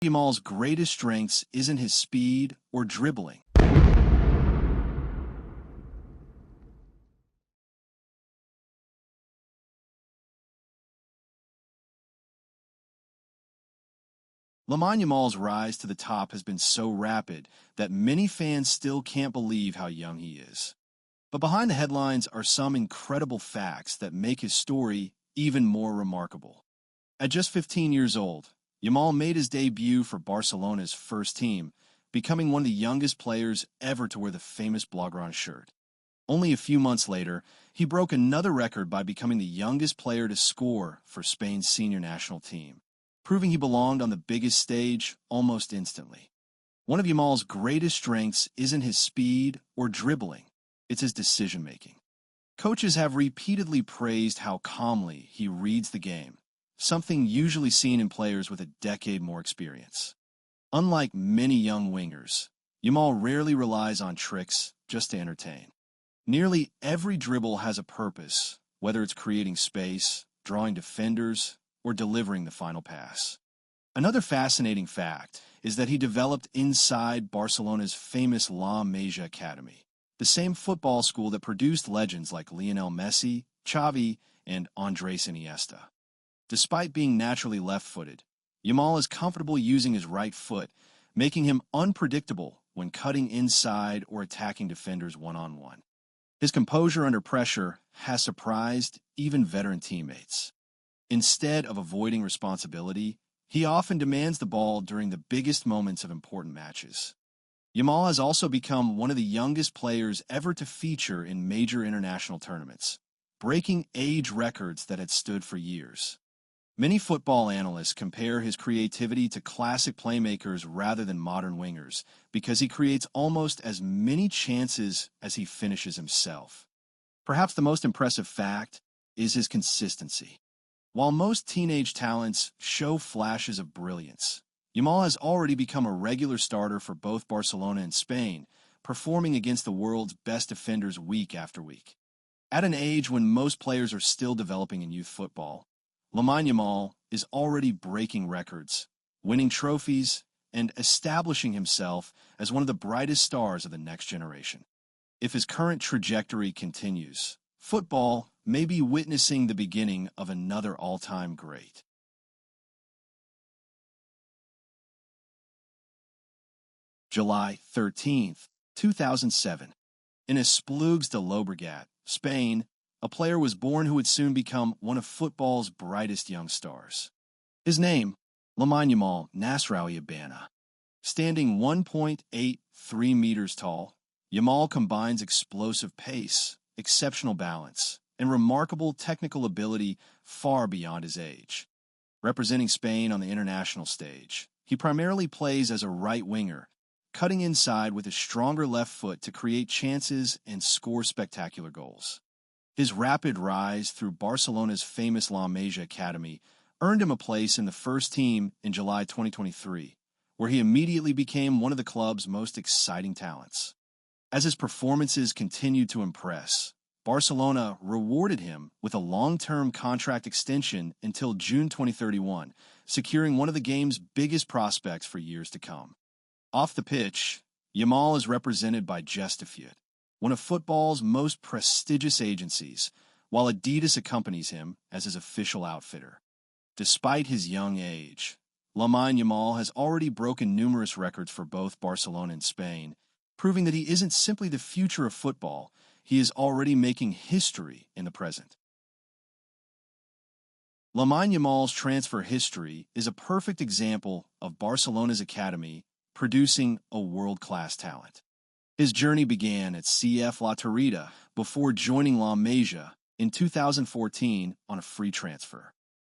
Yamal's greatest strengths isn't his speed or dribbling. Lamine Yamal's rise to the top has been so rapid that many fans still can't believe how young he is. But behind the headlines are some incredible facts that make his story even more remarkable. At just 15 years old, Yamal made his debut for Barcelona's first team, becoming one of the youngest players ever to wear the famous Blaugrana shirt. Only a few months later, he broke another record by becoming the youngest player to score for Spain's senior national team, proving he belonged on the biggest stage almost instantly. One of Yamal's greatest strengths isn't his speed or dribbling, it's his decision-making. Coaches have repeatedly praised how calmly he reads the game, something usually seen in players with a decade more experience. Unlike many young wingers, Yamal rarely relies on tricks just to entertain. Nearly every dribble has a purpose, whether it's creating space, drawing defenders, or delivering the final pass. Another fascinating fact is that he developed inside Barcelona's famous La Masia Academy, the same football school that produced legends like Lionel Messi, Xavi, and Andres Iniesta. Despite being naturally left-footed, Yamal is comfortable using his right foot, making him unpredictable when cutting inside or attacking defenders one-on-one. His composure under pressure has surprised even veteran teammates. Instead of avoiding responsibility, he often demands the ball during the biggest moments of important matches. Yamal has also become one of the youngest players ever to feature in major international tournaments, breaking age records that had stood for years. Many football analysts compare his creativity to classic playmakers rather than modern wingers because he creates almost as many chances as he finishes himself. Perhaps the most impressive fact is his consistency. While most teenage talents show flashes of brilliance, Yamal has already become a regular starter for both Barcelona and Spain, performing against the world's best defenders week after week. At an age when most players are still developing in youth football, Lamine Yamal is already breaking records, winning trophies, and establishing himself as one of the brightest stars of the next generation. If his current trajectory continues, football may be witnessing the beginning of another all-time great. July 13th, 2007. In Esplugues de Llobregat, Spain, a player was born who would soon become one of football's brightest young stars. His name, Lamine Yamal Nasraoui Abana. Standing 1.83 meters tall, Yamal combines explosive pace, exceptional balance, and remarkable technical ability far beyond his age. Representing Spain on the international stage, he primarily plays as a right winger, cutting inside with a stronger left foot to create chances and score spectacular goals. His rapid rise through Barcelona's famous La Masia Academy earned him a place in the first team in July 2023, where he immediately became one of the club's most exciting talents. As his performances continued to impress, Barcelona rewarded him with a long-term contract extension until June 2031, securing one of the game's biggest prospects for years to come. Off the pitch, Yamal is represented by Gestified, one of football's most prestigious agencies, while Adidas accompanies him as his official outfitter. Despite his young age, Lamine Yamal has already broken numerous records for both Barcelona and Spain, proving that he isn't simply the future of football, he is already making history in the present. Lamine Yamal's transfer history is a perfect example of Barcelona's academy producing a world-class talent. His journey began at CF La Torrida before joining La Masia in 2014 on a free transfer.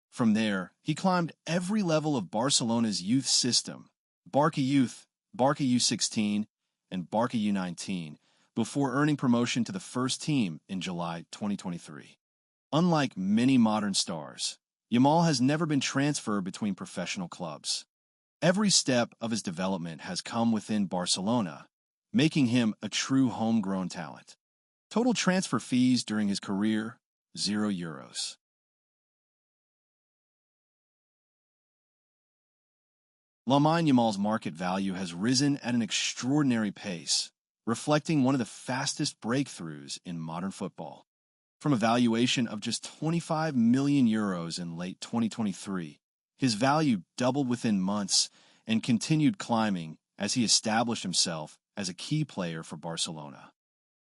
From there, he climbed every level of Barcelona's youth system, Barca Youth, Barca U16, and Barca U19, before earning promotion to the first team in July 2023. Unlike many modern stars, Yamal has never been transferred between professional clubs. Every step of his development has come within Barcelona, making him a true homegrown talent. Total transfer fees during his career, €0. Lamine Yamal's market value has risen at an extraordinary pace, reflecting one of the fastest breakthroughs in modern football. From a valuation of just 25 million euros in late 2023, his value doubled within months and continued climbing as he established himself as a key player for Barcelona.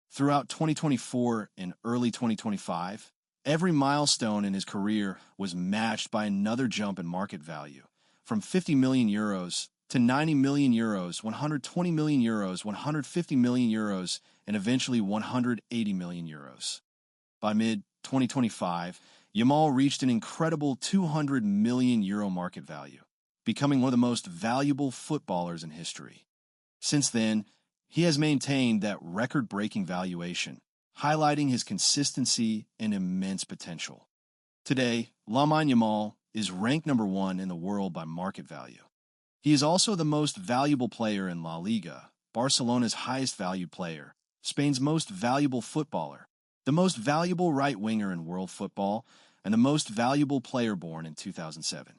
Throughout 2024 and early 2025, every milestone in his career was matched by another jump in market value, from 50 million euros to 90 million euros, 120 million euros, 150 million euros, and eventually 180 million euros. By mid-2025, Yamal reached an incredible 200 million euro market value, becoming one of the most valuable footballers in history. Since then, he has maintained that record-breaking valuation, highlighting his consistency and immense potential. Today, Lamine Yamal is ranked number 1 in the world by market value. He is also the most valuable player in La Liga, Barcelona's highest valued player, Spain's most valuable footballer, the most valuable right winger in world football, and the most valuable player born in 2007.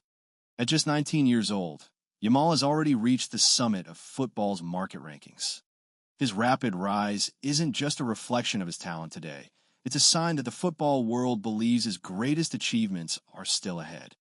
At just 19 years old, Yamal has already reached the summit of football's market rankings. His rapid rise isn't just a reflection of his talent today. It's a sign that the football world believes his greatest achievements are still ahead.